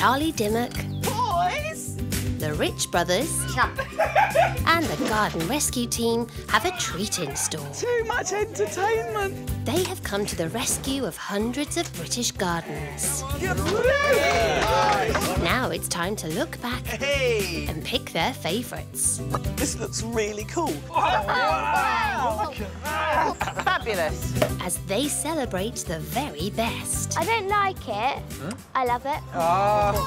Charlie Dimmock, Boys! the Rich Brothers, and the Garden Rescue team have a treat in store. Too much entertainment. They have come to the rescue of hundreds of British gardens. Now it's time to look back and pick their favourites. This looks really cool. Fabulous. As they celebrate the very best. I don't like it. Huh? I love it.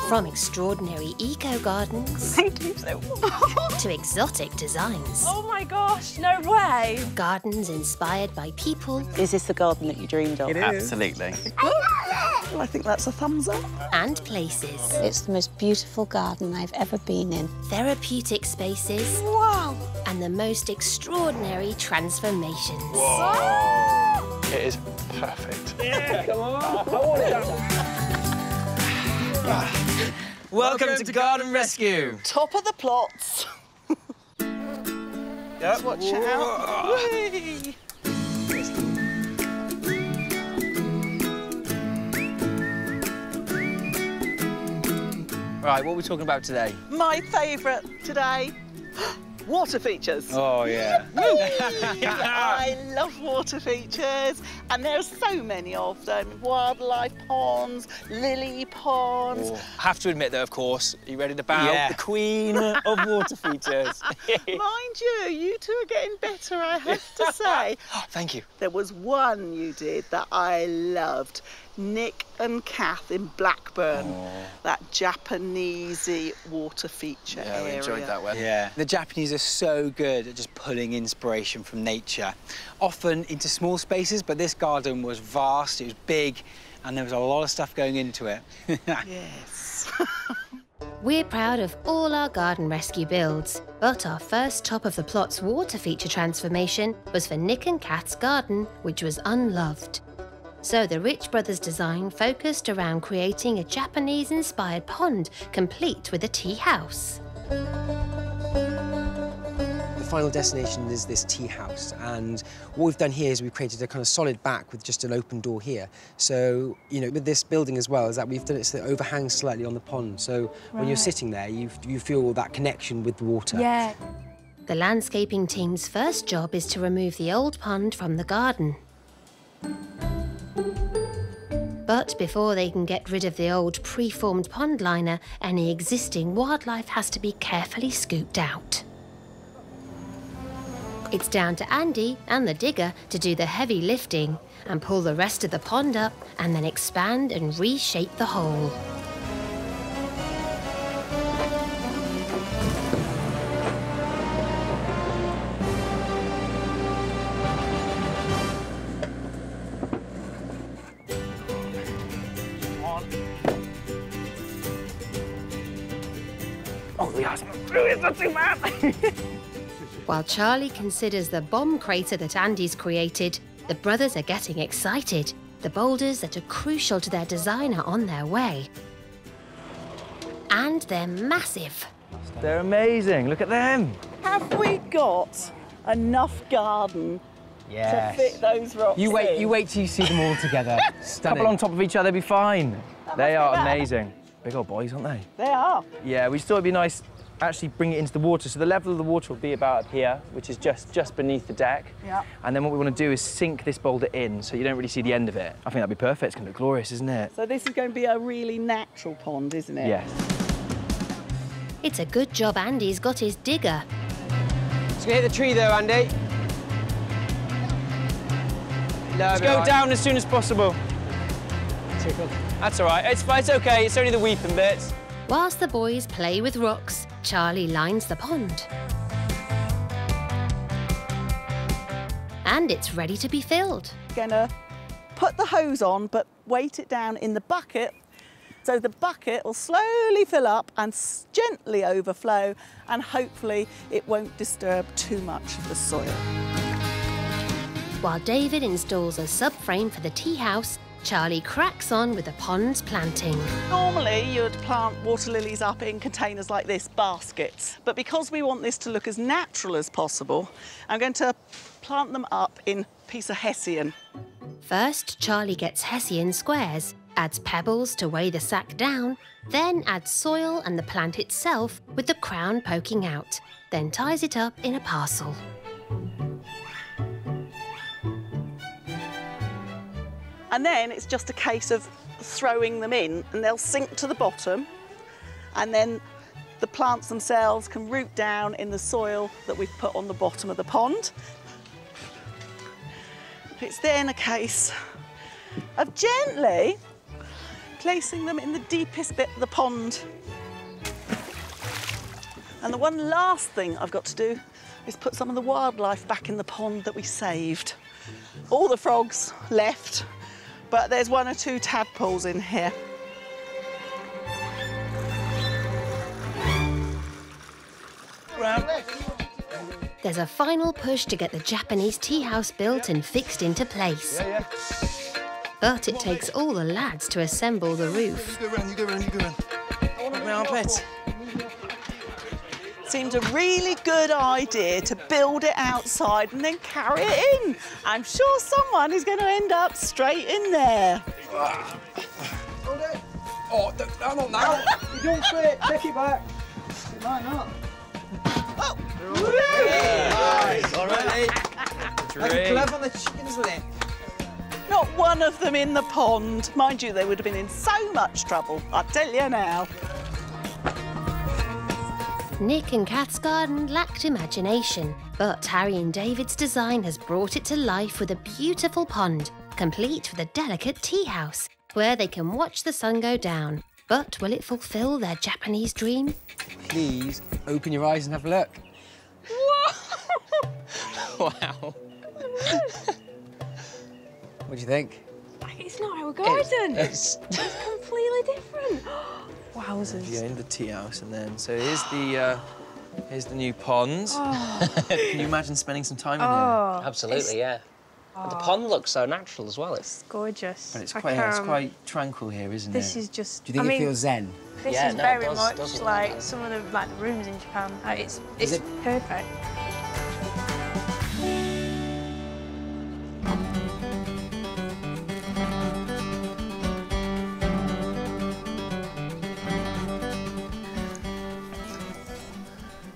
From extraordinary eco-gardens to exotic designs. Oh my gosh, no way. Gardens inspired by people. Is this the garden that you dreamed of? It is. Absolutely. Well, I think that's a thumbs up. And places. It's the most beautiful garden I've ever been in. Therapeutic spaces. Wow. And the most extraordinary transformations. Whoa. It is perfect. Yeah, come on. I want it. Welcome to Garden Rescue. Top of the plots. Yep. Watch out. Whee! Right, what are we talking about today? My favourite today, water features. Oh, yeah. I love water features, and there's so many of them. Wildlife ponds, lily ponds. Oh. Have to admit, though, of course, are you ready to bow? The queen of water features. Mind you two are getting better, I have to say. Oh, thank you. There was one you did that I loved. Nick and Kath in Blackburn, that Japanesey water feature area. Yeah, we enjoyed that one. Yeah. The Japanese are so good at just pulling inspiration from nature, often into small spaces, but this garden was vast, it was big, and there was a lot of stuff going into it. Yes. We're proud of all our garden rescue builds, but our first top of the plot's water feature transformation was for Nick and Kath's garden, which was unloved. So the Rich Brothers design focused around creating a Japanese-inspired pond, complete with a tea house. The final destination is this tea house, and what we've done here is we've created a kind of solid back with just an open door here. So, you know, with this building as well, is that we've done it so that it overhangs slightly on the pond. So when you're sitting there, you feel that connection with the water. Yeah. The landscaping team's first job is to remove the old pond from the garden. But before they can get rid of the old pre-formed pond liner, any existing wildlife has to be carefully scooped out. It's down to Andy and the digger to do the heavy lifting and pull the rest of the pond up and then expand and reshape the hole. It's not too bad. While Charlie considers the bomb crater that Andy's created, the brothers are getting excited. The boulders that are crucial to their design are on their way. And they're massive. They're amazing. Look at them. Have we got enough garden to fit those rocks You wait in? till you see them all together. Stunning. Couple on top of each other, be fine. They are amazing. Big old boys, aren't they? They are. Yeah, we just thought it'd be nice actually bring it into the water. So the level of the water will be about up here, which is just beneath the deck. Yeah. And then what we want to do is sink this boulder in so you don't really see the end of it. I think that'd be perfect. It's going to look glorious, isn't it? So this is going to be a really natural pond, isn't it? Yes. It's a good job Andy's got his digger. Just gonna hit the tree though, Andy. Let's go down as soon as possible. That's all right. It's okay. It's only the weeping bits. Whilst the boys play with rocks, Charlie lines the pond. And it's ready to be filled. Gonna put the hose on, but weight it down in the bucket so the bucket will slowly fill up and gently overflow, and hopefully it won't disturb too much of the soil. While David installs a subframe for the tea house, Charlie cracks on with the pond's planting. Normally you'd plant water lilies up in containers like this, baskets, but because we want this to look as natural as possible, I'm going to plant them up in a piece of hessian. First, Charlie gets hessian squares, adds pebbles to weigh the sack down, then adds soil and the plant itself with the crown poking out, then ties it up in a parcel. And then it's just a case of throwing them in and they'll sink to the bottom, and then the plants themselves can root down in the soil that we've put on the bottom of the pond. It's then a case of gently placing them in the deepest bit of the pond. And the one last thing I've got to do is put some of the wildlife back in the pond that we saved. All the frogs left, but there's 1 or 2 tadpoles in here. There's a final push to get the Japanese tea house built and fixed into place. But it takes all the lads to assemble the roof. You go round. My armpit. Seemed a really good idea to build it outside and then carry it in. I'm sure someone is going to end up straight in there. Oh, not now. You don't fit. Take it back. It might not. Oh! Nice. All right. Like a glove on the chicken's lip. Not one of them in the pond. Mind you, they would have been in so much trouble, I tell you now. Nick and Kath's garden lacked imagination, but Harry and David's design has brought it to life with a beautiful pond, complete with a delicate tea house, where they can watch the sun go down. But will it fulfill their Japanese dream? Please open your eyes and have a look. Wow. What do you think? It's not our garden. It's completely different. Wowzers. Yeah, in the tea house, and then so here's the new pond. Oh. Can you imagine spending some time in here? Oh, Absolutely, yeah. But the pond looks so natural as well. It's gorgeous. But it's quite tranquil here, isn't it? This is just. Do you think it feels zen? This Yeah, is no, it very does much look like like some of the rooms in Japan. It's it? perfect.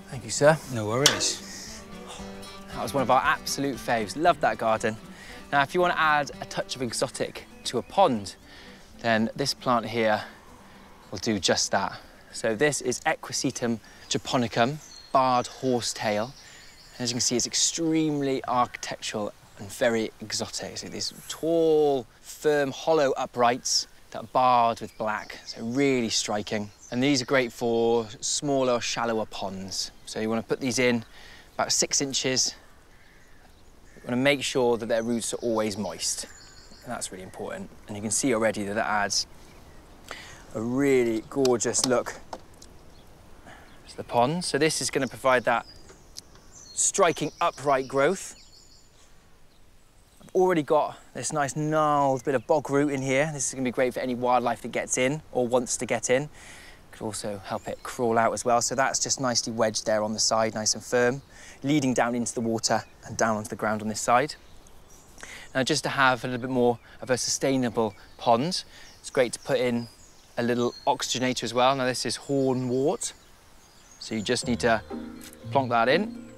Thank you, sir. No worries. That was one of our absolute faves. Loved that garden. Now, if you want to add a touch of exotic to a pond, then this plant here will do just that. So this is Equisetum japonicum, barred horsetail. And as you can see, it's extremely architectural and very exotic. So these tall, firm, hollow uprights that are barred with black, so really striking. And these are great for smaller, shallower ponds. So you want to put these in about 6 inches. You want to make sure that their roots are always moist. And that's really important. And you can see already that adds a really gorgeous look to the pond. So this is going to provide that striking upright growth. I've already got this nice gnarled bit of bog root in here. This is going to be great for any wildlife that gets in or wants to get in. Could also help it crawl out as well. So that's just nicely wedged there on the side, nice and firm, leading down into the water and down onto the ground on this side. Now, just to have a little bit more of a sustainable pond, it's great to put in a little oxygenator as well. Now, this is hornwort, so you just need to plonk that in.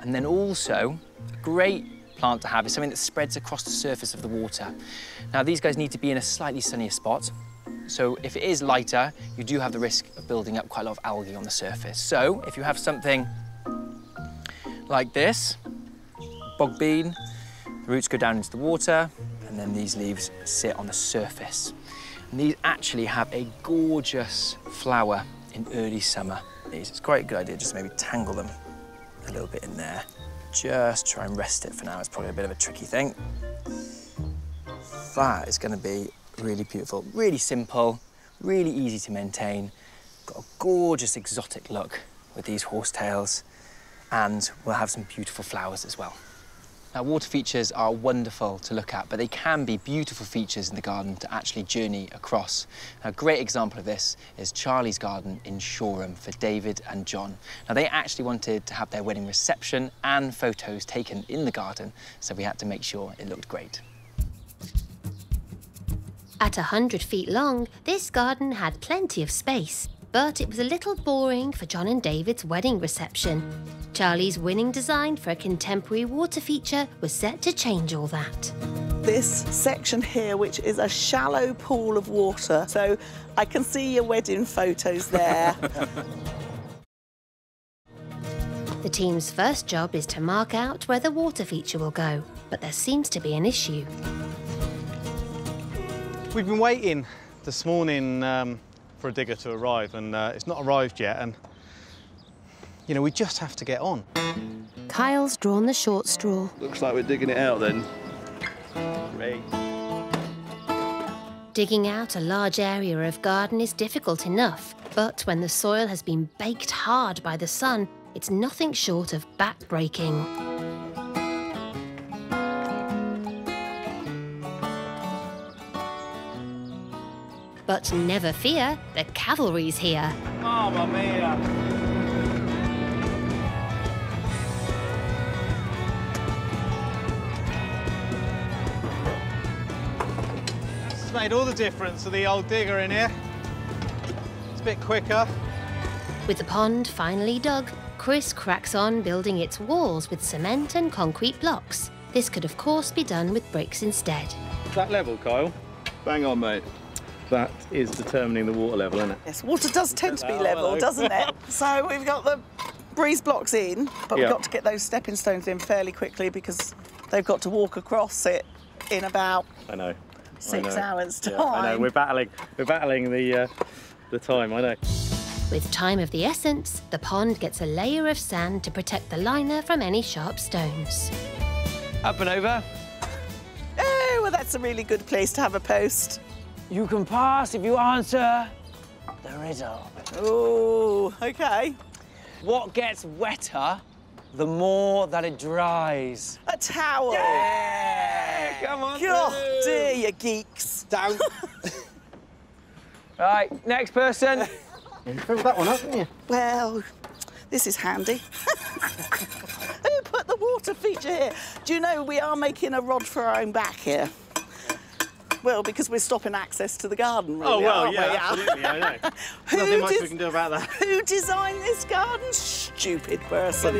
And then also, a great plant to have is something that spreads across the surface of the water. Now, these guys need to be in a slightly sunnier spot. So if it is lighter, you do have the risk of building up quite a lot of algae on the surface. So if you have something like this, bog bean, the roots go down into the water, and then these leaves sit on the surface. And these actually have a gorgeous flower in early summer. It's quite a good idea just to maybe tangle them a little bit in there. Just try and rest it for now. It's probably a bit of a tricky thing. That is going to be really beautiful, really simple, really easy to maintain. Got a gorgeous exotic look with these horsetails, and we'll have some beautiful flowers as well. Now, water features are wonderful to look at, but they can be beautiful features in the garden to actually journey across. Now, a great example of this is Charlie's garden in Shoreham for David and John. Now, they actually wanted to have their wedding reception and photos taken in the garden, so we had to make sure it looked great. At 100 feet long, this garden had plenty of space, but it was a little boring for John and David's wedding reception. Charlie's winning design for a contemporary water feature was set to change all that. This section here, which is a shallow pool of water, so I can see your wedding photos there. The team's first job is to mark out where the water feature will go, but there seems to be an issue. We've been waiting this morning for a digger to arrive, and it's not arrived yet, and you know, we just have to get on. Kyle's drawn the short straw. Looks like we're digging it out then. Great. Digging out a large area of garden is difficult enough, but when the soil has been baked hard by the sun, it's nothing short of back-breaking. But never fear, the cavalry's here. Mamma mia! It's made all the difference of the old digger in here. It's a bit quicker. With the pond finally dug, Chris cracks on building its walls with cement and concrete blocks. This could of course be done with bricks instead. That level, Kyle? Bang on, mate. That is determining the water level, isn't it? Yes, water does tend to be level, doesn't it? So we've got the breeze blocks in, but we've got to get those stepping stones in fairly quickly because they've got to walk across it in about 6 hours' time. Yeah, I know, we're battling the time, I know. With time of the essence, the pond gets a layer of sand to protect the liner from any sharp stones. Up and over. Oh, well, that's a really good place to have a post. You can pass if you answer the riddle. Oh, OK. What gets wetter the more that it dries? A towel. Yeah! Come on. God, dear, you geeks. Down. Right, next person. You filled that one up, didn't you? Well, this is handy. Who put the water feature here? Do you know we are making a rod for our own back here? Well, because we're stopping access to the garden, really, Oh, well, aren't yeah, we? absolutely, I know. Who Nothing much we can do about that. Who designed this garden? Stupid person.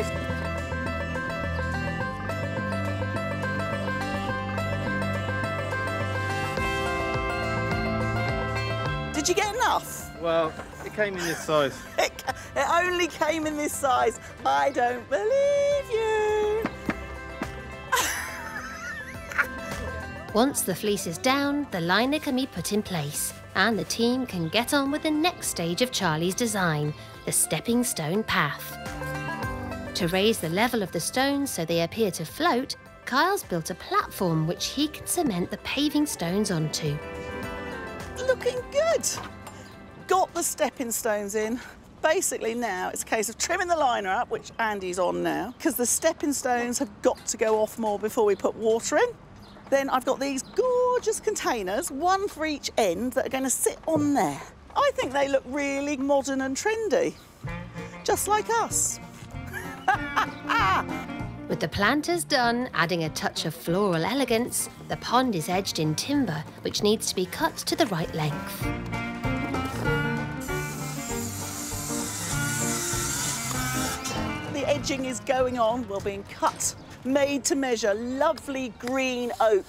Did you get enough? Well, it came in this size. It only came in this size. I don't believe you. Once the fleece is down, the liner can be put in place, and the team can get on with the next stage of Charlie's design, the stepping stone path. To raise the level of the stones so they appear to float, Kyle's built a platform which he can cement the paving stones onto. Looking good. Got the stepping stones in. Basically now it's a case of trimming the liner up, which Andy's on now, because the stepping stones have got to go off more before we put water in. Then I've got these gorgeous containers, one for each end, that are going to sit on there. I think they look really modern and trendy, just like us. With the planters done, adding a touch of floral elegance, the pond is edged in timber, which needs to be cut to the right length. The edging is going on, well, being cut, made to measure, lovely green oak,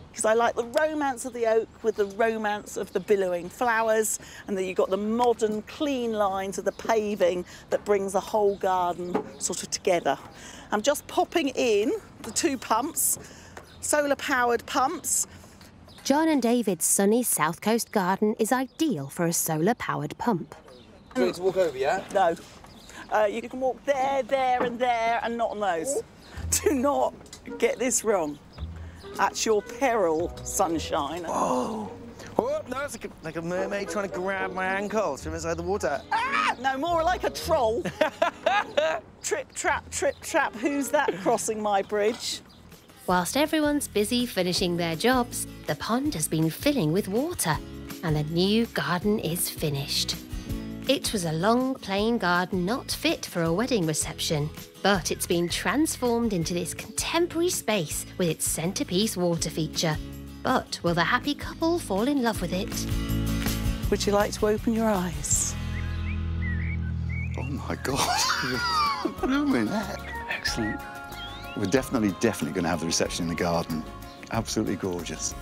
because I like the romance of the oak with the romance of the billowing flowers, and then you've got the modern, clean lines of the paving that brings the whole garden sort of together. I'm just popping in the 2 pumps, solar-powered pumps. John and David's sunny South Coast garden is ideal for a solar-powered pump. Do you want to walk over, yeah? No. You can walk there, there and there, and not on those. Do not get this wrong. At your peril, sunshine. Oh, no, it's like a mermaid trying to grab my ankles from inside the water. Ah! No, more like a troll. Trip, trap, who's that crossing my bridge? Whilst everyone's busy finishing their jobs, the pond has been filling with water, and the new garden is finished. It was a long, plain garden not fit for a wedding reception, but it's been transformed into this contemporary space with its centrepiece water feature. But will the happy couple fall in love with it? Would you like to open your eyes? Oh my God. Blooming heck. Excellent. We're definitely going to have the reception in the garden. Absolutely gorgeous.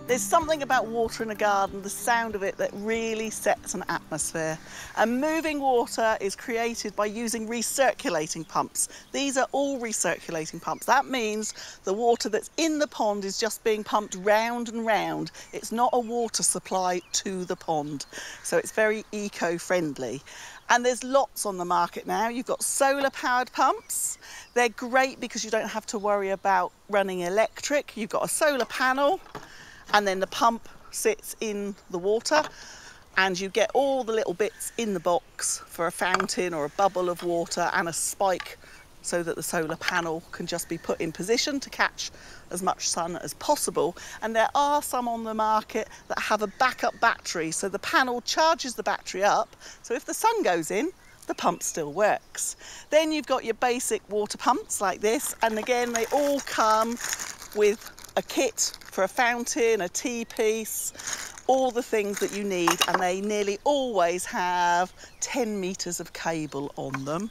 There's something about water in a garden, the sound of it, that really sets an atmosphere. And moving water is created by using recirculating pumps. These are all recirculating pumps. That means the water that's in the pond is just being pumped round and round. It's not a water supply to the pond. So it's very eco-friendly. And there's lots on the market now. You've got solar-powered pumps. They're great because you don't have to worry about running electric. You've got a solar panel, and then the pump sits in the water, and you get all the little bits in the box for a fountain or a bubble of water and a spike, so that the solar panel can just be put in position to catch as much sun as possible. And there are some on the market that have a backup battery, so the panel charges the battery up, so if the sun goes in, the pump still works. Then you've got your basic water pumps like this, and again they all come with a kit for a fountain, a tea piece, all the things that you need, and they nearly always have 10 metres of cable on them.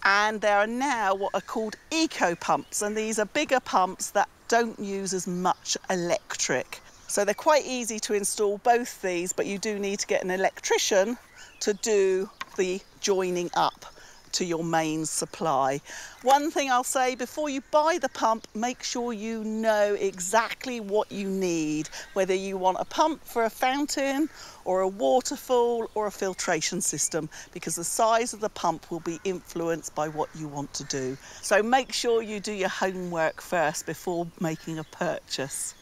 And there are now what are called eco pumps, and these are bigger pumps that don't use as much electric. So they're quite easy to install, both these, but you do need to get an electrician to do the joining up to your main supply. One thing I'll say, before you buy the pump, make sure you know exactly what you need, whether you want a pump for a fountain or a waterfall or a filtration system, because the size of the pump will be influenced by what you want to do. So make sure you do your homework first before making a purchase.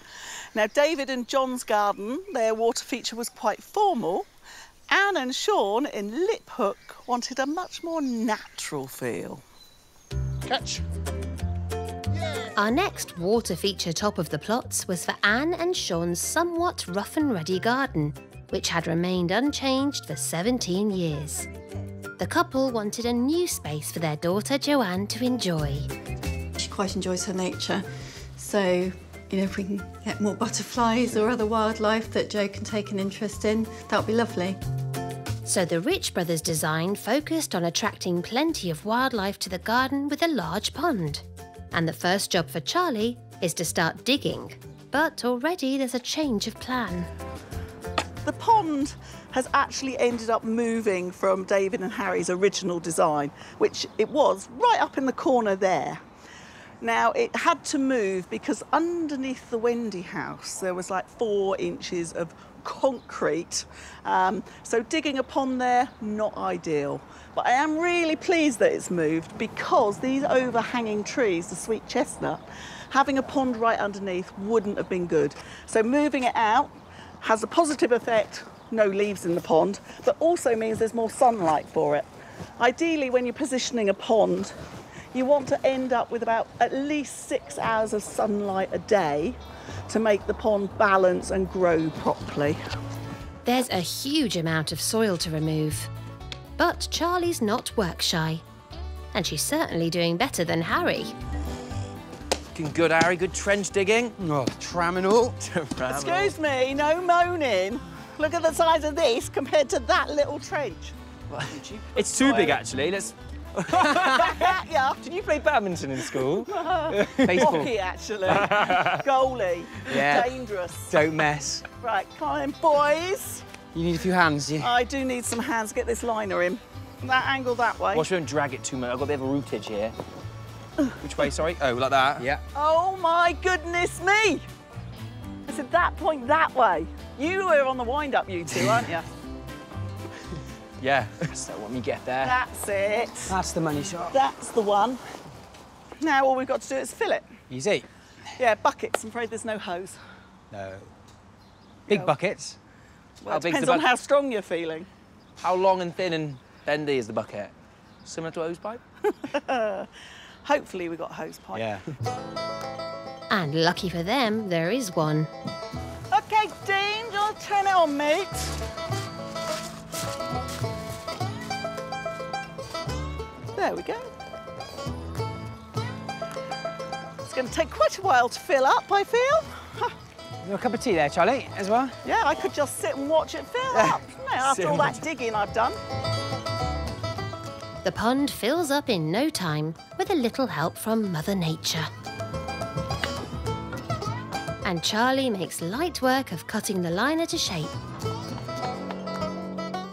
Now, David and John's garden, their water feature was quite formal. Anne and Sean in Liphook wanted a much more natural feel. Catch. Our next water feature top of the plots was for Anne and Sean's somewhat rough and ready garden, which had remained unchanged for 17 years. The couple wanted a new space for their daughter Joanne to enjoy. She quite enjoys her nature, so if we can get more butterflies or other wildlife that Jo can take an interest in, that would be lovely. So the Rich Brothers design focused on attracting plenty of wildlife to the garden with a large pond. And the first job for Charlie is to start digging. But already there's a change of plan. The pond has actually ended up moving from David and Harry's original design, which it was right up in the corner there. Now, it had to move because underneath the Wendy house, there was like 4 inches of concrete. So digging a pond there, not ideal. But I am really pleased that it's moved, because these overhanging trees, the sweet chestnut, having a pond right underneath wouldn't have been good. So moving it out has a positive effect, no leaves in the pond, but also means there's more sunlight for it. Ideally, when you're positioning a pond, you want to end up with about at least 6 hours of sunlight a day to make the pond balance and grow properly. There's a huge amount of soil to remove. But Charlie's not work shy. And she's certainly doing better than Harry. Looking good, Harry. Good trench digging. Oh, tram and all. Excuse me, no moaning. Look at the size of this compared to that little trench. It's too big, actually. Let's... Yeah. Did you play badminton in school? Hockey, actually. Goalie. Yeah. Dangerous. Don't mess. Right, come on, boys. You need a few hands, yeah? I do need some hands. Get this liner in. That angle that way. Watch, don't drag it too much. I've got a bit of a rootage here. Which way, sorry? Oh, like that? Yeah. Oh, my goodness me. I said that point that way. You were on the wind-up, you two, aren't you? Yeah. So when we get there. That's it. That's the money shot. That's the one. Now all we've got to do is fill it. Easy. Yeah, buckets. I'm afraid there's no hose. No. Big buckets. Well, it depends on how strong you're feeling. How long and thin and bendy is the bucket? Similar to a hose pipe? Hopefully we've got a hose pipe. Yeah. And lucky for them, there is one. OK, Dean, you'll turn it on, mate. There we go. It's going to take quite a while to fill up, I feel. You want a cup of tea there, Charlie, as well? Yeah, I could just sit and watch it fill up, couldn't I, after all that digging I've done. The pond fills up in no time with a little help from Mother Nature. And Charlie makes light work of cutting the liner to shape.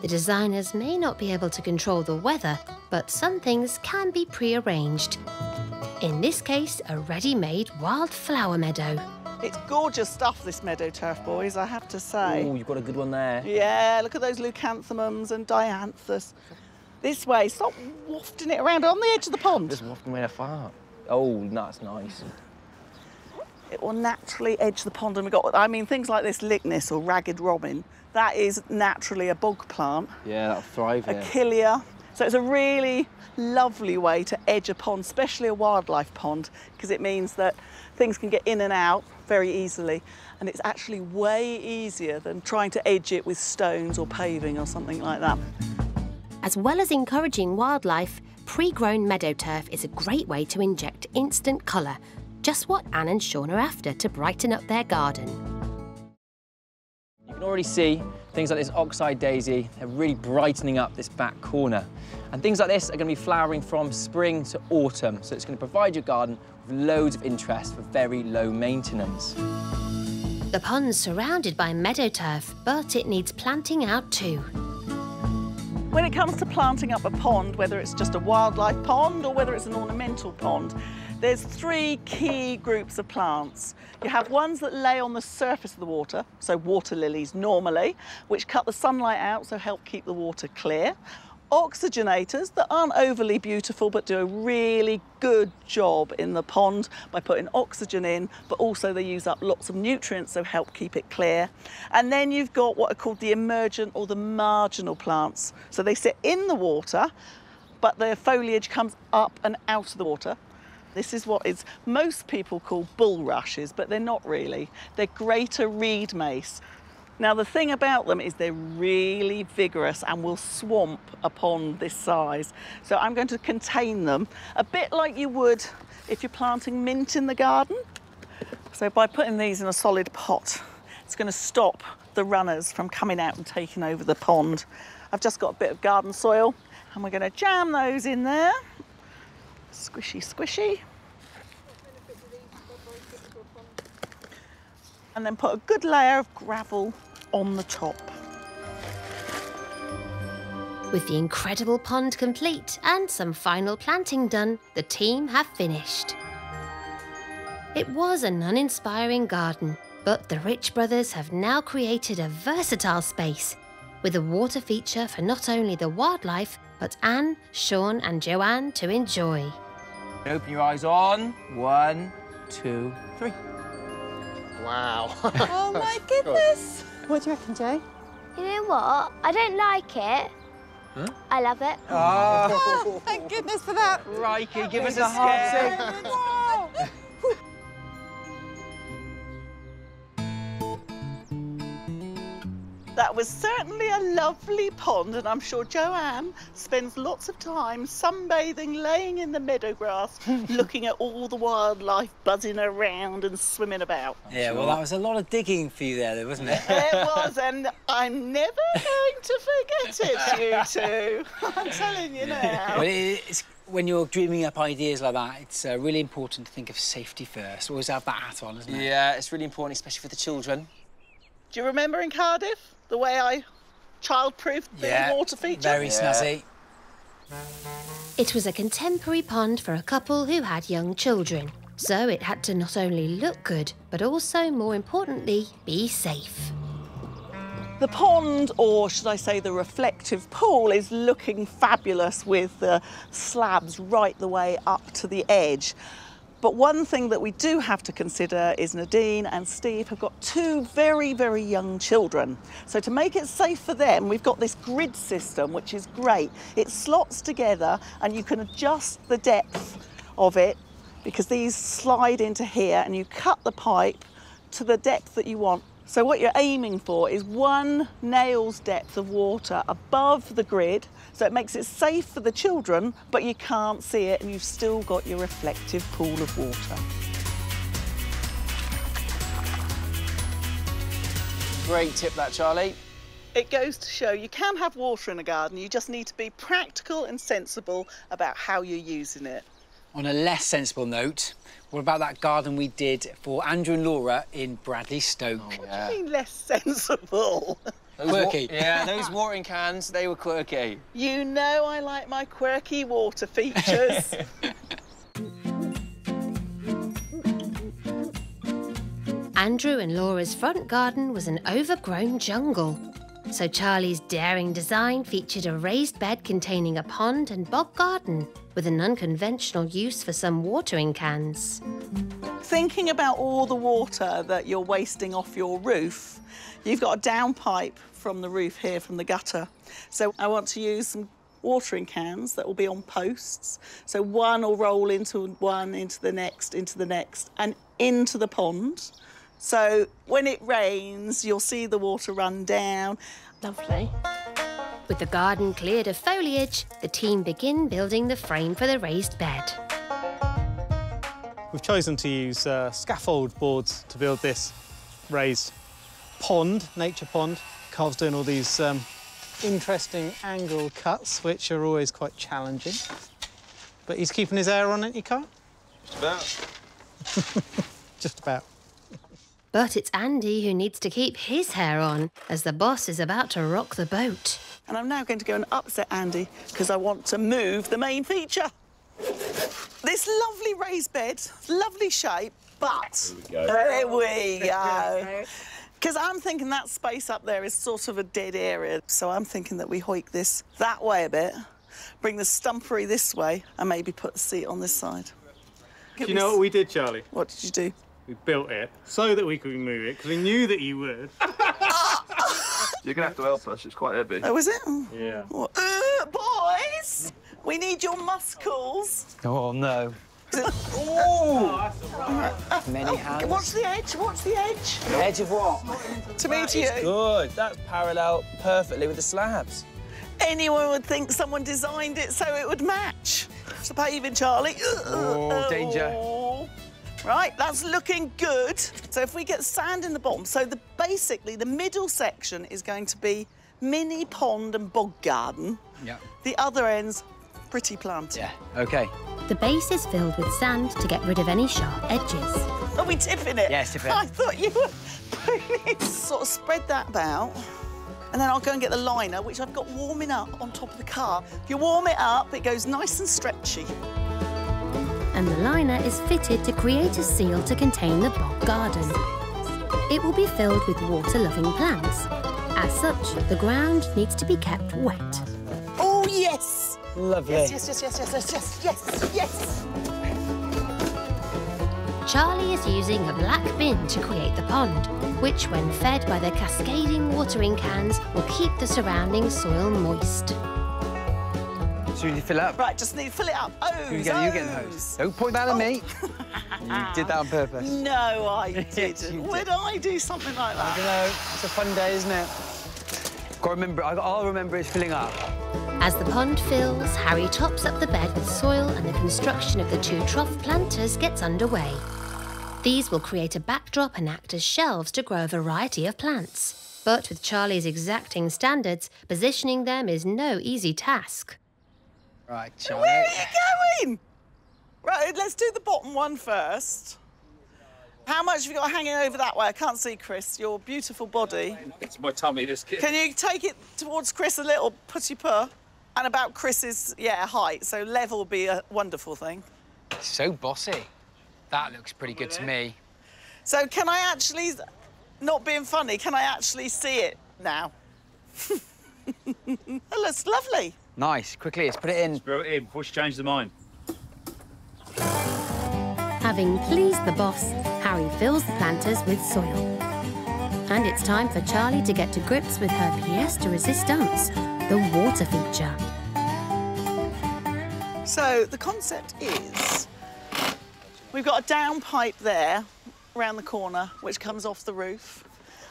The designers may not be able to control the weather, but some things can be pre-arranged. In this case, a ready-made wildflower meadow. It's gorgeous stuff, this meadow turf, boys, I have to say. Oh, you've got a good one there. Yeah, look at those leucanthemums and dianthus. This way, stop wafting it around on the edge of the pond. Just wafting away a fart. Oh, that's nice. It will naturally edge the pond, and we've got, I mean, things like this Lychnis or ragged robin, that is naturally a bog plant. Yeah, that'll thrive here. Achillea. So it's a really lovely way to edge a pond, especially a wildlife pond, because it means that things can get in and out very easily. And it's actually way easier than trying to edge it with stones or paving or something like that. As well as encouraging wildlife, pre-grown meadow turf is a great way to inject instant colour, just what Anne and Sean are after to brighten up their garden. You can already see things like this oxeye daisy, they're really brightening up this back corner. And things like this are going to be flowering from spring to autumn, so it's going to provide your garden with loads of interest for very low maintenance. The pond's surrounded by meadow turf, but it needs planting out too. When it comes to planting up a pond, whether it's just a wildlife pond or whether it's an ornamental pond, there's three key groups of plants. You have ones that lay on the surface of the water, so water lilies normally, which cut the sunlight out, so help keep the water clear. Oxygenators that aren't overly beautiful but do a really good job in the pond by putting oxygen in, but also they use up lots of nutrients, so help keep it clear. And then you've got what are called the emergent or the marginal plants. So they sit in the water, but their foliage comes up and out of the water. This is what is most people call bulrushes, but they're not really. They're greater reed mace. Now, the thing about them is they're really vigorous and will swamp a pond this size. So I'm going to contain them a bit like you would if you're planting mint in the garden. So by putting these in a solid pot, it's going to stop the runners from coming out and taking over the pond. I've just got a bit of garden soil and we're going to jam those in there. Squishy, squishy. And then put a good layer of gravel on the top. With the incredible pond complete and some final planting done, the team have finished. It was an uninspiring garden, but the Rich brothers have now created a versatile space with a water feature for not only the wildlife, but Anne, Sean and Joanne to enjoy. Open your eyes on. 1, 2, 3. Wow. Oh my goodness. What do you reckon, Joe? You know what? I don't like it. Huh? I love it. Oh, thank goodness for that. Crikey, give us a heart. That was certainly a lovely pond, and I'm sure Joanne spends lots of time sunbathing, laying in the meadow grass, looking at all the wildlife buzzing around and swimming about. Yeah, well, that was a lot of digging for you there, wasn't it? It was, and I'm never going to forget it, you two. I'm telling you now. Well, it's, when you're dreaming up ideas like that, it's really important to think of safety first. Always have that hat on, isn't it? Yeah, it's really important, especially for the children. Do you remember in Cardiff the way I child-proofed the water feature? Very snazzy. It was a contemporary pond for a couple who had young children, so it had to not only look good, but also, more importantly, be safe. The pond, or should I say the reflective pool, is looking fabulous with the slabs right the way up to the edge. But one thing that we do have to consider is Nadine and Steve have got two very, very young children. So to make it safe for them, we've got this grid system, which is great. It slots together and you can adjust the depth of it because these slide into here and you cut the pipe to the depth that you want So what you're aiming for is 1 nail's depth of water above the grid, so it makes it safe for the children, but you can't see it and you've still got your reflective pool of water. Great tip that, Charlie. It goes to show you can have water in a garden, you just need to be practical and sensible about how you're using it. On a less sensible note, what about that garden we did for Andrew and Laura in Bradley Stoke? What do you mean less sensible? Quirky. Yeah, those watering cans, they were quirky. You know I like my quirky water features. Andrew and Laura's front garden was an overgrown jungle. So Charlie's daring design featured a raised bed containing a pond and bog garden with an unconventional use for some watering cans. Thinking about all the water that you're wasting off your roof, you've got a downpipe from the roof here, from the gutter. So I want to use some watering cans that will be on posts. So one will roll into one, into the next, and into the pond. So when it rains, you'll see the water run down. Lovely. With the garden cleared of foliage, the team begin building the frame for the raised bed. We've chosen to use scaffold boards to build this raised pond, nature pond. Carl's doing all these interesting angle cuts, which are always quite challenging. But he's keeping his hair on, ain't he, Carl? Just about. Just about. But it's Andy who needs to keep his hair on, as the boss is about to rock the boat. And I'm now going to go and upset Andy, because I want to move the main feature. This lovely raised bed, lovely shape, but... There we go. Because I'm thinking that space up there is sort of a dead area, so I'm thinking that we hoik this that way a bit, bring the stumpery this way, and maybe put the seat on this side. Do you know what we did, Charlie? What did you do? We built it so that we could move it, because we knew that you would. You're going to have to help us, it's quite heavy. Oh, is it? Yeah. What? Boys, we need your muscles. Oh, no. Oh! Many hands. Watch the edge, watch the edge. The edge of what? To me, to you. Good, that's parallel perfectly with the slabs. Anyone would think someone designed it so it would match. It's a paving, Charlie. Oh, danger. Right, that's looking good. So if we get sand in the bottom, so basically the middle section is going to be mini pond and bog garden. Yeah. The other end's pretty planting. Yeah, OK. The base is filled with sand to get rid of any sharp edges. Are we tipping it? Yes, tip it. I thought you were putting it. Sort of spread that about. And then I'll go and get the liner, which I've got warming up on top of the car. If you warm it up, it goes nice and stretchy. And the liner is fitted to create a seal to contain the bog garden. It will be filled with water-loving plants. As such, the ground needs to be kept wet. Oh, yes! Lovely. Yes, yes, yes, yes, yes, yes, yes, yes. Charlie is using a black bin to create the pond, which, when fed by the cascading watering cans, will keep the surrounding soil moist. So you fill it up? Right, just need to fill it up. You get the hose. Don't point that at me. You did that on purpose. No, I Yes, didn't. you did. Would I do something like that? I don't know. It's a fun day, isn't it? Got to remember. I'll remember it's filling up. As the pond fills, Harry tops up the bed with soil and the construction of the 2 trough planters gets underway. These will create a backdrop and act as shelves to grow a variety of plants. But with Charlie's exacting standards, positioning them is no easy task. Right, Charlie. Where are you going? Right, let's do the bottom one first. How much have you got hanging over that way? I can't see, Chris, your beautiful body. It's my tummy, this kid. Can you take it towards Chris a little, putty-pur? And about Chris's, height, so level would be a wonderful thing. So bossy. That looks pretty good to me. So can I actually, not being funny, can I actually see it now? That looks lovely. Nice. Quickly, let's put it in. Throw it in before she changes her mind. Having pleased the boss, Harry fills the planters with soil. And it's time for Charlie to get to grips with her pièce de résistance, the water feature. So the concept is, we've got a downpipe there, around the corner, which comes off the roof.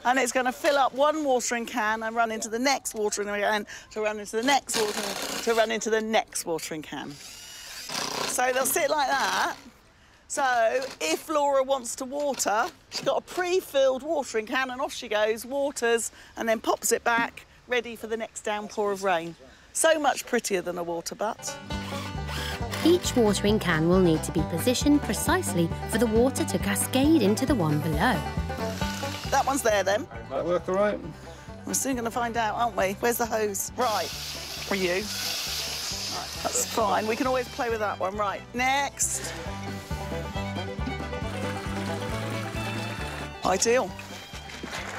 And it's going to fill up one watering can and run into the next watering can, to run into the next watering can, to run into the next watering can. So they'll sit like that. So if Laura wants to water, she's got a pre-filled watering can and off she goes, waters, and then pops it back, ready for the next downpour of rain. So much prettier than a water butt. Each watering can will need to be positioned precisely for the water to cascade into the one below. That one's there then. That work all right? We're soon going to find out, aren't we? Where's the hose? Right, for you. Right, that's fine. We can always play with that one. Right, next. Ideal.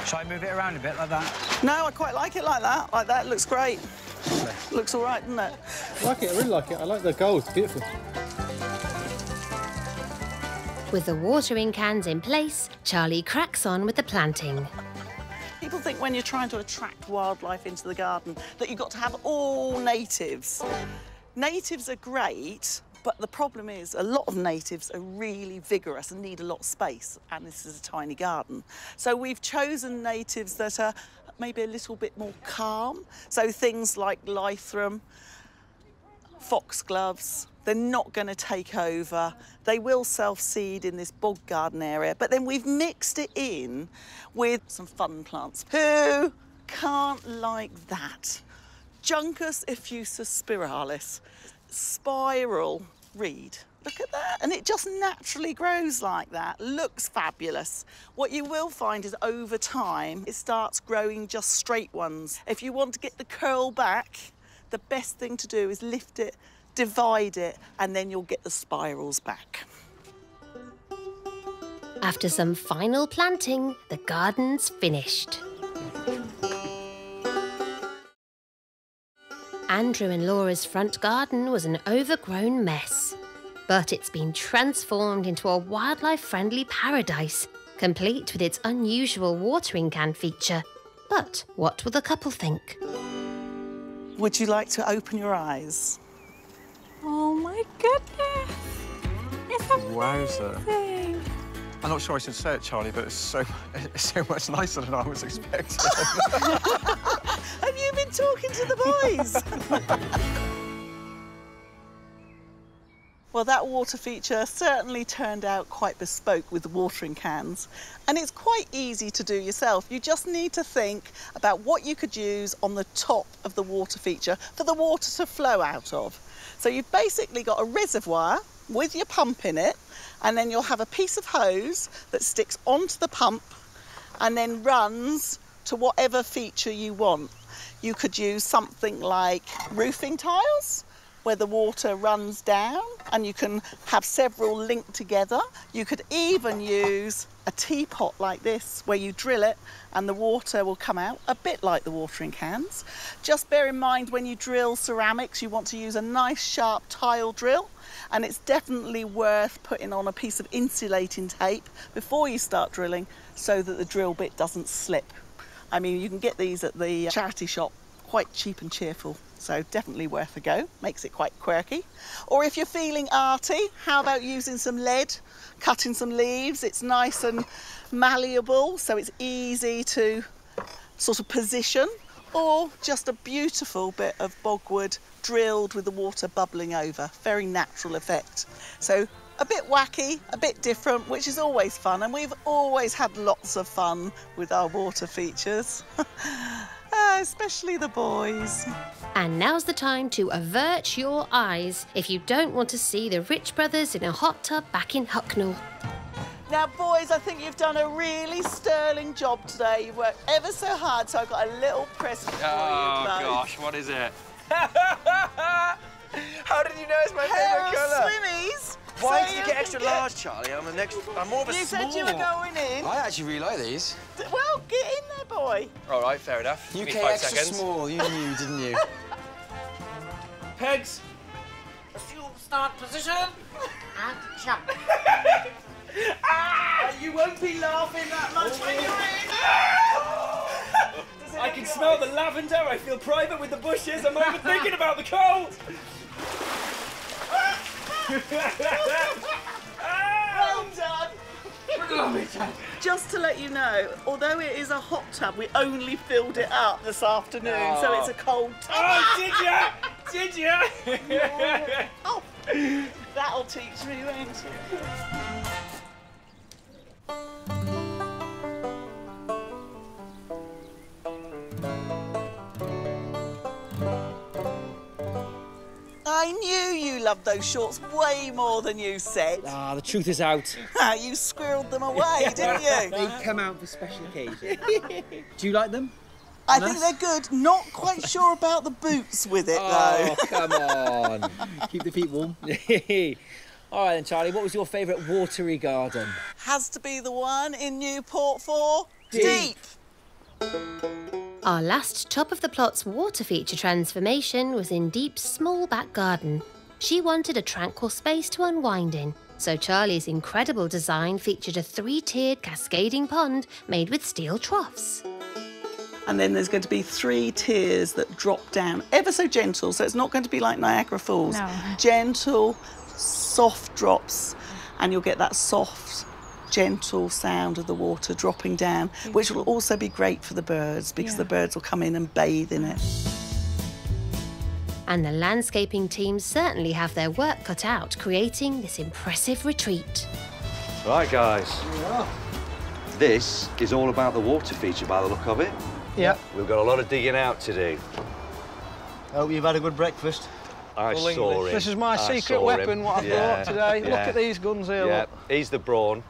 Shall I move it around a bit like that? No, I quite like it like that. Like that, looks great. Looks all right, doesn't it? I like it, I really like it. I like the gold, it's beautiful. With the watering cans in place, Charlie cracks on with the planting. People think when you're trying to attract wildlife into the garden that you've got to have all natives. Natives are great, but the problem is a lot of natives are really vigorous and need a lot of space, and this is a tiny garden. So we've chosen natives that are maybe a little bit more calm. So things like lythrum, foxgloves, they're not going to take over. They will self-seed in this bog garden area, but then we've mixed it in with some fun plants. Who can't like that? Juncus effusus spiralis, spiral reed. Look at that, and it just naturally grows like that. Looks fabulous. What you will find is over time, it starts growing just straight ones. If you want to get the curl back, the best thing to do is lift it, divide it, and then you'll get the spirals back. After some final planting, the garden's finished. Andrew and Laura's front garden was an overgrown mess, but it's been transformed into a wildlife-friendly paradise, complete with its unusual watering can feature. But what will the couple think? Would you like to open your eyes? Oh my goodness! It's amazing! Wowzer. I'm not sure I should say it, Charlie, but it's so much nicer than I was expecting. Have you been talking to the boys? Well, that water feature certainly turned out quite bespoke with the watering cans, and it's quite easy to do yourself. You just need to think about what you could use on the top of the water feature for the water to flow out of. So you've basically got a reservoir with your pump in it, and then you'll have a piece of hose that sticks onto the pump and then runs to whatever feature you want. You could use something like roofing tiles, where the water runs down and you can have several linked together. You could even use a teapot like this where you drill it and the water will come out, a bit like the watering cans. Just bear in mind when you drill ceramics, you want to use a nice sharp tile drill, and it's definitely worth putting on a piece of insulating tape before you start drilling so that the drill bit doesn't slip. I mean, you can get these at the charity shop, quite cheap and cheerful. So definitely worth a go, makes it quite quirky. Or if you're feeling arty, how about using some lead, cutting some leaves? It's nice and malleable, so it's easy to sort of position. Or just a beautiful bit of bogwood drilled with the water bubbling over. Very natural effect. So a bit wacky, a bit different, which is always fun. And we've always had lots of fun with our water features. Especially the boys. And now's the time to avert your eyes if you don't want to see the Rich brothers in a hot tub back in Hucknall. Now, boys, I think you've done a really sterling job today. You've worked ever so hard, so I've got a little present for you both. Oh, gosh, what is it? How did you know it's my favourite colour? Swimmies. Why So did you you get can extra large, Charlie? I'm more of a You small. said you were going in. I actually really like these. Well, get in there, boy. All right, fair enough. UK Give me 5 extra seconds. small, you knew, didn't you? Pegs. Assume start position and jump. You won't be laughing that much when you're in. I can smell the lavender. I feel private with the bushes. I'm overthinking about the cold. Well done. Just to let you know, although it is a hot tub, we only filled it up this afternoon, so it's a cold tub. Oh, did ya? Did ya? Yeah. Oh, that'll teach me, won't it? I knew you loved those shorts way more than you said. Ah, the truth is out. You squirreled them away, didn't you? They come out for special occasions. Do you like them? I think they're good. Not quite sure about the boots with it, though. Oh, come on. Keep the feet warm. All right then, Charlie, what was your favourite watery garden? Has to be the one in Newport for Deep. Our last top of the plot's water feature transformation was in Deep's small back garden. She wanted a tranquil space to unwind in, so Charlie's incredible design featured a 3-tiered cascading pond made with steel troughs. And then there's going to be 3 tiers that drop down, ever so gentle, so it's not going to be like Niagara Falls. No. Gentle, soft drops, and you'll get that soft, gentle sound of the water dropping down, which will also be great for the birds because the birds will come in and bathe in it. And the landscaping team certainly have their work cut out creating this impressive retreat. Right, guys. This is all about the water feature by the look of it. Yep. We've got a lot of digging out to do. Hope you've had a good breakfast. I saw him. This is my secret weapon, what I brought today. Look at these guns here. Yeah, look. he's the brawn.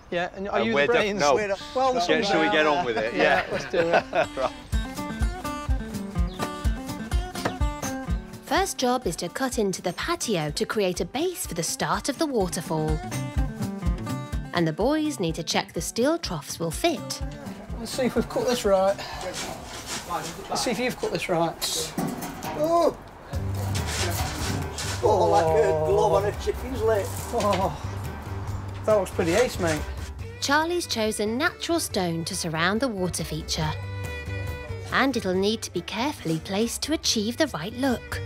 Yeah, and are you the brains? No. Well, the Shall we get on with it? Yeah, let's do it. Right. First job is to cut into the patio to create a base for the start of the waterfall. And the boys need to check the steel troughs will fit. Let's see if we've cut this right. Let's see if you've cut this right. Oh! Oh, like a glove on a chicken's leg. Oh, that looks pretty ace, mate. Charlie's chosen natural stone to surround the water feature. And it'll need to be carefully placed to achieve the right look.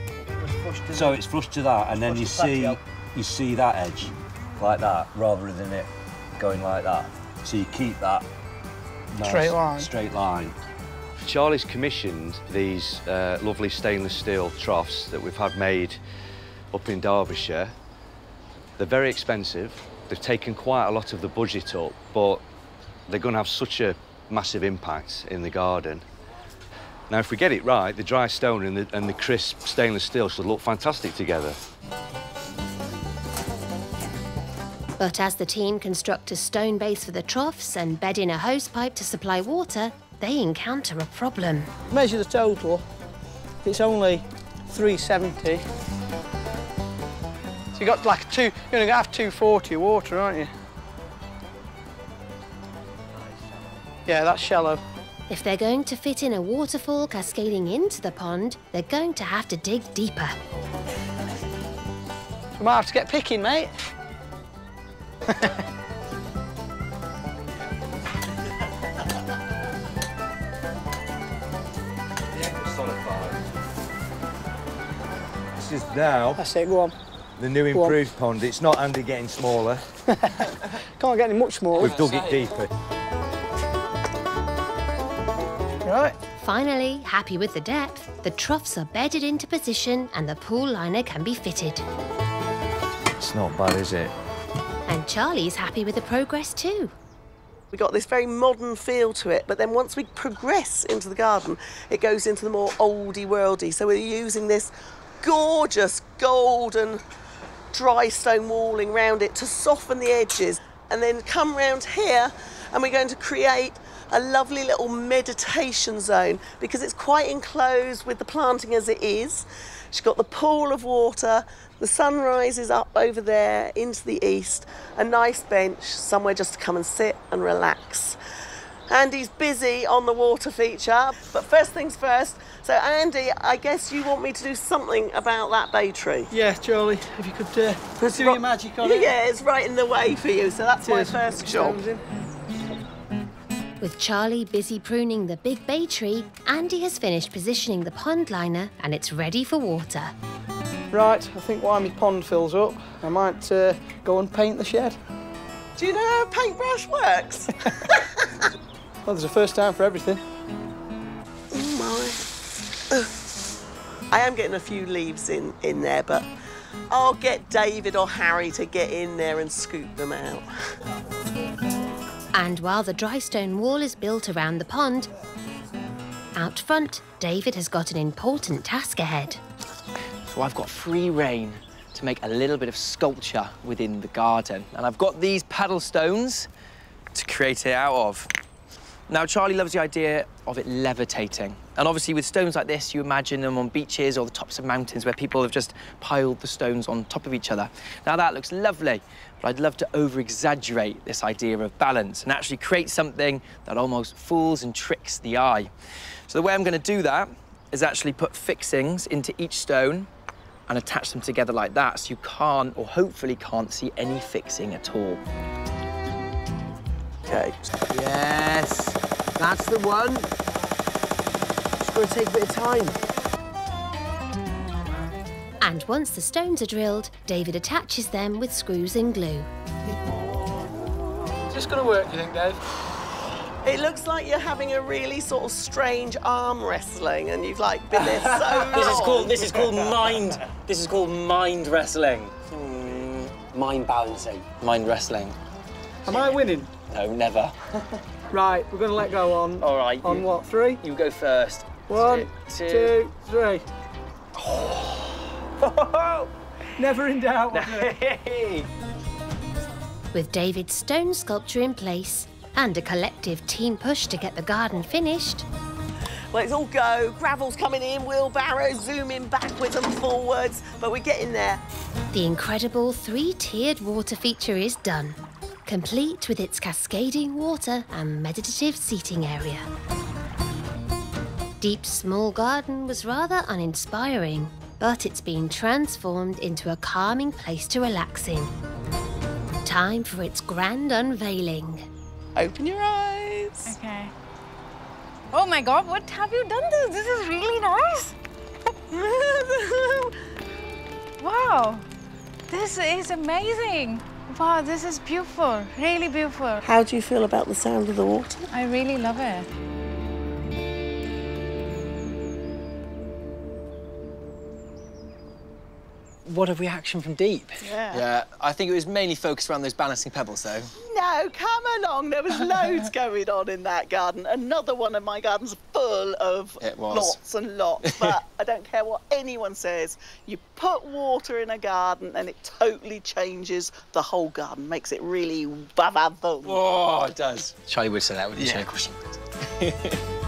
So it's flush to that, and then you see that edge like that, rather than it going like that. So you keep that nice straight line. Charlie's commissioned these lovely stainless steel troughs that we've had made up in Derbyshire. They're very expensive. They've taken quite a lot of the budget up, but they're going to have such a massive impact in the garden. Now, if we get it right, the dry stone and the crisp stainless steel should look fantastic together. But as the team construct a stone base for the troughs and bed in a hose pipe to supply water, they encounter a problem. Measure the total. It's only 370. So you got like you're going to have 240 of water, aren't you? Yeah, that's shallow. If they're going to fit in a waterfall cascading into the pond, they're going to have to dig deeper. We might have to get picking, mate. This is now. That's it, go on. The new improved pond. It's not only getting smaller. Can't get any much smaller. We've dug it deeper. Right. Finally, happy with the depth, the troughs are bedded into position and the pool liner can be fitted. It's not bad, is it? And Charlie's happy with the progress too. We got this very modern feel to it, but then once we progress into the garden, it goes into the more oldie worldy. So we're using this gorgeous golden dry stone walling round it to soften the edges, and then come round here and we're going to create a lovely little meditation zone because it's quite enclosed with the planting as it is. She's got the pool of water, the sun rises up over there into the east, a nice bench, somewhere just to come and sit and relax. Andy's busy on the water feature, but first things first. So Andy, I guess you want me to do something about that bay tree? Yeah, Charlie, if you could do your magic on it. Yeah, it's right in the way for you, so that's my first job. With Charlie busy pruning the big bay tree, Andy has finished positioning the pond liner and it's ready for water. Right, I think while my pond fills up, I might go and paint the shed. Do you know how a paintbrush works? Well, there's a first time for everything. Oh my. I am getting a few leaves in there, but I'll get David or Harry to get in there and scoop them out. And while the dry stone wall is built around the pond, out front, David has got an important task ahead. So I've got free rein to make a little bit of sculpture within the garden. And I've got these paddle stones to create it out of. Now, Charlie loves the idea of it levitating. And obviously with stones like this, you imagine them on beaches or the tops of mountains where people have just piled the stones on top of each other. Now that looks lovely, but I'd love to over-exaggerate this idea of balance and actually create something that almost fools and tricks the eye. So the way I'm gonna do that is actually put fixings into each stone and attach them together like that, so you can't, or hopefully can't, see any fixing at all. Okay. Yes, that's the one. It's going to take a bit of time. And once the stones are drilled, David attaches them with screws and glue. Is this going to work, do you think, Dave? It looks like you're having a really sort of strange arm wrestling, and you've like been there so long. This is called mind wrestling. Mind balancing. Mind wrestling. Am I winning? No, never. Right, we're going to let go on. All right. On what, 3? You go first. 1, 2, 3. Never in doubt. With David's stone sculpture in place and a collective team push to get the garden finished. Let's all go. Gravel's coming in, wheelbarrows zooming backwards and forwards, but we're getting there. The incredible 3-tiered water feature is done, complete with its cascading water and meditative seating area. Deep's small garden was rather uninspiring, but it's been transformed into a calming place to relax in. Time for its grand unveiling. Open your eyes. Okay. Oh my God, what have you done this? This is really nice. Wow, this is amazing. Wow, this is beautiful, really beautiful. How do you feel about the sound of the water? I really love it. What a reaction from Deep. Yeah. Yeah, I think it was mainly focused around those balancing pebbles, though. No, come along. There was loads going on in that garden. Another one of my gardens full of lots and lots. But I don't care what anyone says. You put water in a garden and it totally changes the whole garden. Makes it really ba-ba-boom. Oh, it does. Charlie would say that, wouldn't you? Yeah.